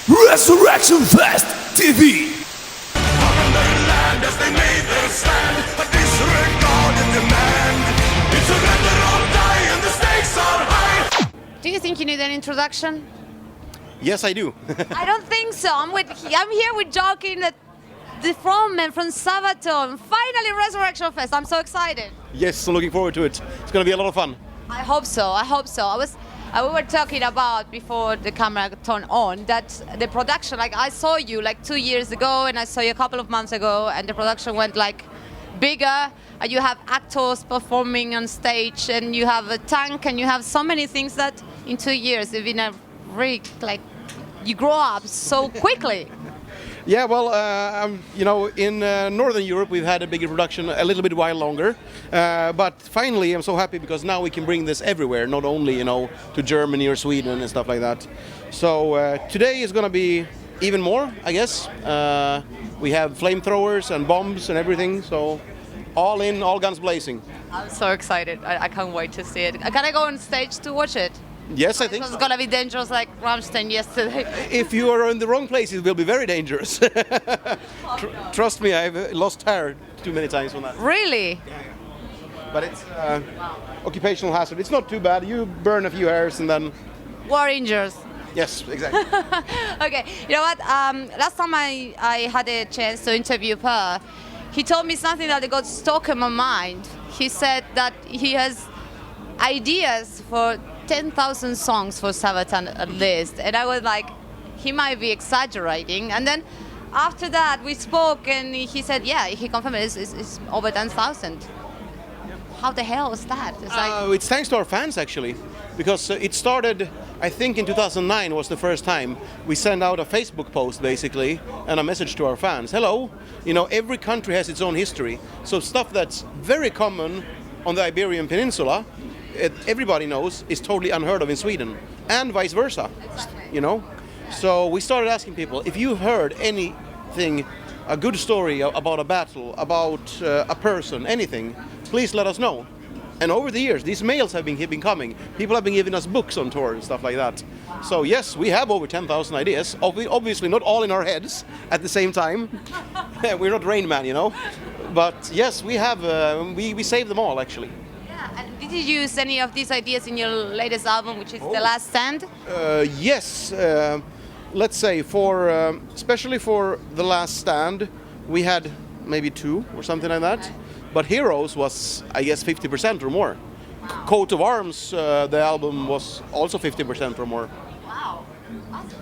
Resurrection Fest TV. Do you think you need an introduction? Yes, I do. I don't think so. I'm here with Joakim, the frontman from Sabaton. Finally, Resurrection Fest. I'm so excited. Yes, I'm looking forward to it. It's going to be a lot of fun. I hope so. We were talking about before the camera turned on that the production. Like I saw you like 2 years ago, and I saw you a couple of months ago, and the production went like bigger. And you have actors performing on stage, and you have a tank, and you have so many things that in 2 years you've been a really like you grow up so quickly. Yeah, well, in Northern Europe we've had a bigger production a little bit while longer, but finally I'm so happy because now we can bring this everywhere, not only to Germany or Sweden and stuff like that. So today is going to be even more, I guess. We have flamethrowers and bombs and everything, so all in, all guns blazing. I'm so excited. I can't wait to see it. Can I go on stage to watch it? Yes, I think It's so. gonna be dangerous like Rammstein yesterday. If you are in the wrong place, it will be very dangerous. Trust me, I've lost hair too many times on that. Really? But it's occupational hazard. It's not too bad. You burn a few hairs and then... War injures. Yes, exactly. Okay, you know what? Last time I had a chance to interview Per, he told me something that got stuck in my mind. He said that he has ideas for 10,000 songs for Sabaton at least, and I was like, he might be exaggerating. And then after that we spoke, and he said, yeah, he confirmed it's over 10,000. How the hell is that? It's thanks to our fans actually, because it started, I think in 2009 was the first time we sent out a Facebook post basically and a message to our fans. Hello, every country has its own history, so stuff that's very common on the Iberian Peninsula, everybody knows, is totally unheard of in Sweden, and vice versa. Exactly. So we started asking people, if you've heard anything, a good story about a battle, about a person, anything, please let us know. And over the years, these mails have been coming. People have been giving us books on tour and stuff like that. So yes, we have over 10,000 ideas. Obviously not all in our heads at the same time. We're not Rain Man, But yes, we have. We save them all actually. And did you use any of these ideas in your latest album, which is The Last Stand? Yes. Let's say especially for The Last Stand, we had maybe 2 or something like that. But Heroes was, I guess, 50% or more. Wow. Coat of Arms, the album was also 50% or more. Wow,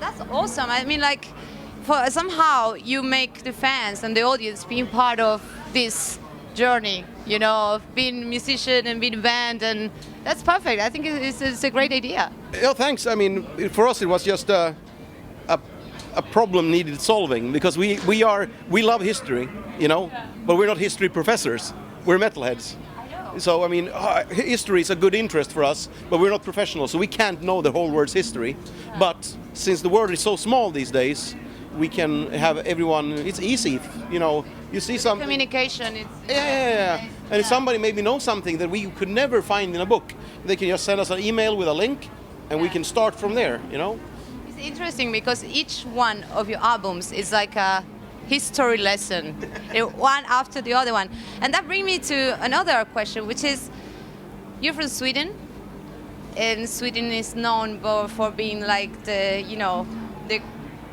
that's awesome. I mean, like, somehow you make the fans and the audience being part of this journey, of being a musician and being a band, and that's perfect. I think it's a great idea. Yeah, thanks. I mean, for us it was just a problem needed solving, because we love history, but we're not history professors. We're metalheads. I know. So I mean, history is a good interest for us, but we're not professionals, so we can't know the whole world's history. But since the world is so small these days, we can have everyone. It's easy, You see some communication. Yeah. And if somebody maybe knows something that we could never find in a book, they can just send us an email with a link, and we can start from there. It's interesting because each one of your albums is like a history lesson, one after the other one. And that brings me to another question, which is, you're from Sweden, and Sweden is known for being like the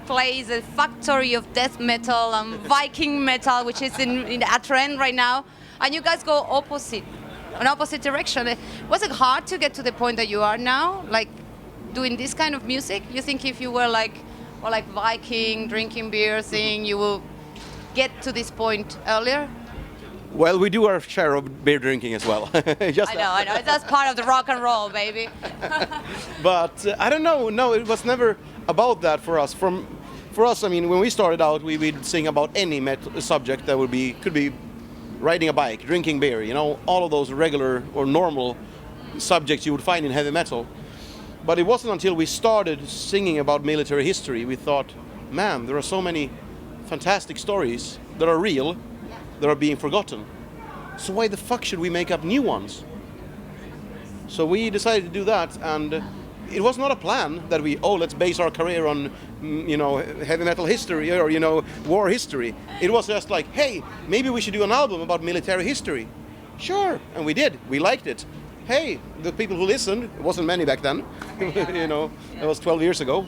place, a factory of death metal and Viking metal, which is in a trend right now. And you guys go an opposite direction. Was it hard to get to the point that you are now, like doing this kind of music? You think if you were like Viking, drinking beer thing, you will get to this point earlier? Well, we do our share of beer drinking as well. I know. That's part of the rock and roll, baby. But I don't know. No, it was never about that for us. For us, I mean, when we started out, we would sing about any subject that could be riding a bike, drinking beer, all of those regular or normal subjects you would find in heavy metal. But it wasn't until we started singing about military history we thought, man, there are so many fantastic stories that are real, that are being forgotten. So why the fuck should we make up new ones? So we decided to do that, and it was not a plan that let's base our career on heavy metal history or war history. It was just like, hey, maybe we should do an album about military history. Sure, and we did. We liked it. Hey, the people who listened, it wasn't many back then. That was 12 years ago.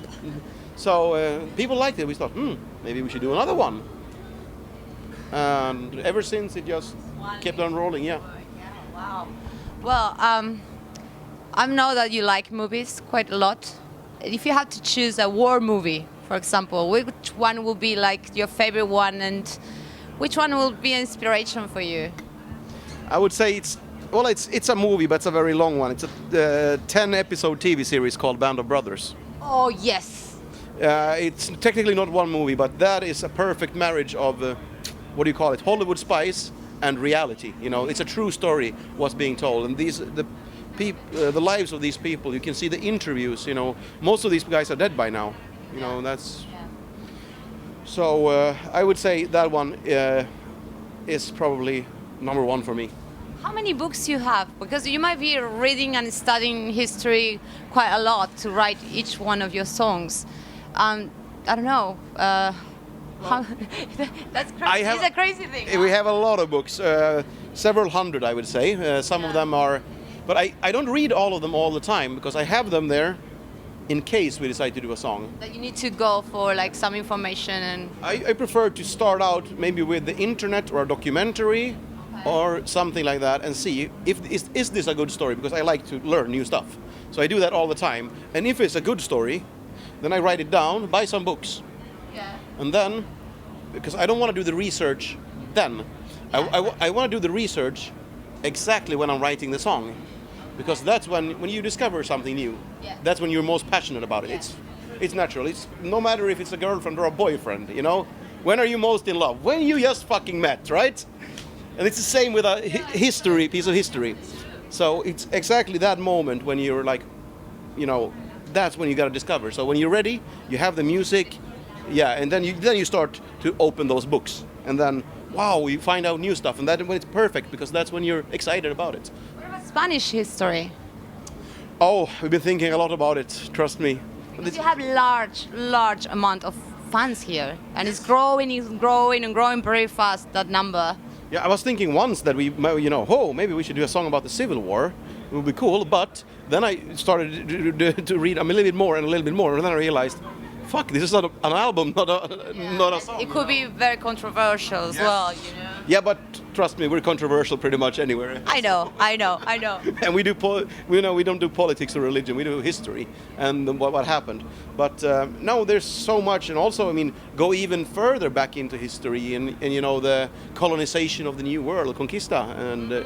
So people liked it. We thought, maybe we should do another one. And ever since it just kept on rolling. Yeah. Wow. Well, I know that you like movies quite a lot. If you had to choose a war movie, for example, which one would be like your favorite one, and which one will be inspiration for you? I would say it's a movie, but it's a very long one. It's a 10-episode TV series called Band of Brothers. Oh yes. It's technically not one movie, but that is a perfect marriage of what do you call it? Hollywood spice and reality. It's a true story what's being told, and the lives of these people. You can see the interviews. Most of these guys are dead by now. That's. Yeah. So I would say that one is probably number one for me. How many books you have? Because you might be reading and studying history quite a lot to write each one of your songs. I don't know. How, that's crazy. It's a crazy thing. We have a lot of books, several hundred, I would say. Some of them are, but I don't read all of them all the time because I have them there in case we decide to do a song. That you need to go for like some information and. I prefer to start out maybe with the internet or a documentary. Okay. Or something like that, and see if is this a good story, because I like to learn new stuff. So I do that all the time. And if it's a good story, then I write it down, buy some books. Yeah. And then, because I don't want to do the research then. I want to do the research exactly when I'm writing the song. Because that's when you discover something new. Yeah. That's when you're most passionate about it. Yeah. It's natural. It's no matter if it's a girlfriend or a boyfriend, When are you most in love? When you just fucking met, right? And it's the same with a piece of history. So it's exactly that moment when you're like, that's when you got to discover. So when you're ready, you have the music, and then you start to open those books. And then, wow, you find out new stuff. And that's when it's perfect, because that's when you're excited about it. What about Spanish history? Oh, we've been thinking a lot about it, trust me. Because you have large amount of fans here. And it's growing very fast, that number. Yeah, I was thinking once that maybe we should do a song about the Civil War. It would be cool, but then I started to read a little bit more, and then I realized, fuck, this is not an album, not a song. It could be very controversial as well, Yeah, but trust me, we're controversial pretty much anywhere. I know. And we don't do politics or religion, we do history and what happened. But no, there's so much, and also, go even further back into history and the colonization of the New World, Conquista, and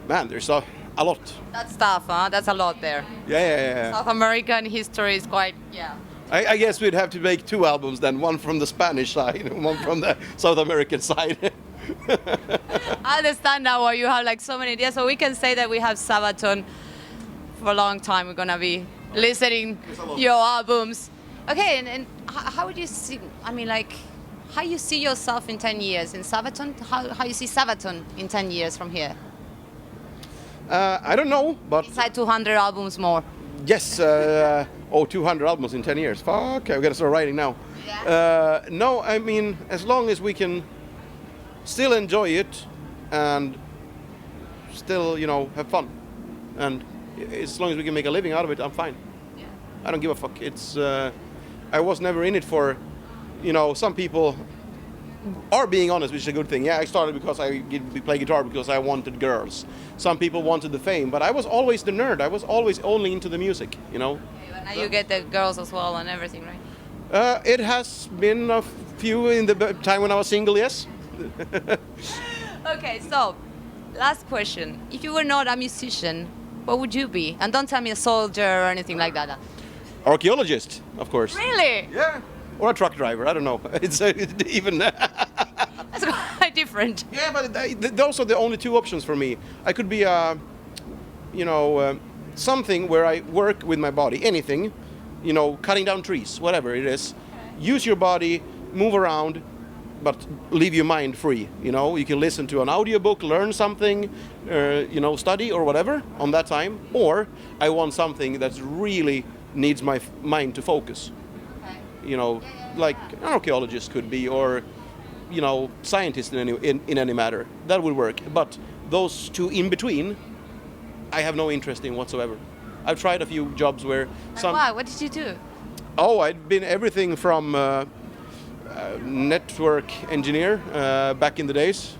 man, there's a lot. That's tough, huh? That's a lot there. Yeah. South American history is quite, I guess we'd have to make two albums then, one from the Spanish side and one from the South American side. I understand now why you have like so many ideas. So we can say that we have Sabaton for a long time. We're gonna be listening your albums. Okay, and how would you see? How you see yourself in 10 years in Sabaton? How you see Sabaton in 10 years from here? I don't know, but inside 200 albums more. Yes. 200 albums in 10 years. Fuck, we gotta start writing now. Yeah. No, as long as we can still enjoy it and still, have fun. And as long as we can make a living out of it, I'm fine. Yeah. I don't give a fuck. It's, I was never in it for, some people are being honest, which is a good thing. Yeah, I started because I play guitar because I wanted girls. Some people wanted the fame, but I was always the nerd. I was always only into the music, Okay, but now you get the girls as well and everything, right? It has been a few in the time when I was single, yes. Okay, so last question. If you were not a musician, what would you be? And don't tell me a soldier or anything like that. Archaeologist, of course. Really? Yeah. Or a truck driver, I don't know. It's even... That's quite different. Yeah, but those are the only two options for me. I could be something where I work with my body, anything, cutting down trees, whatever it is. Okay. Use your body, move around, but leave your mind free. You can listen to an audiobook, learn something, study or whatever on that time. Or I want something that really needs my mind to focus. Okay. you know, like an archaeologist could be, or you know, scientist in any matter. That would work. But those two in between, I have no interest in whatsoever. I've tried a few jobs where some. Why? What did you do? Oh, I'd been everything from network engineer back in the days.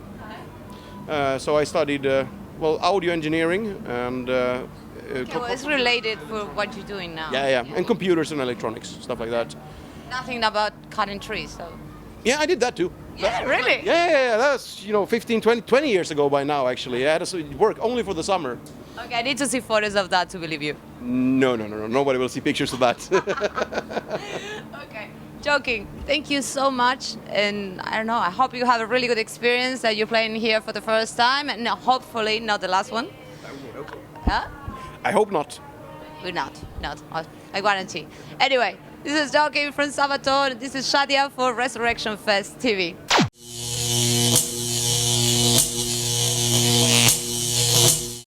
So I studied audio engineering and. Well, it's related for what you're doing now. Yeah, and computers and electronics, stuff like that. Nothing about cutting trees, so. Yeah, I did that too. Yeah, really? Yeah, that's, 15, 20 years ago by now, actually. I had to work only for the summer. Okay, I need to see photos of that to believe you. No. Nobody will see pictures of that. Okay. Joking. Thank you so much. And I don't know, I hope you have a really good experience that you're playing here for the first time. And hopefully not the last one. Huh? I hope not. We're not. I guarantee. Anyway, this is Joakim from Sabaton. This is Shadia for Resurrection Fest TV.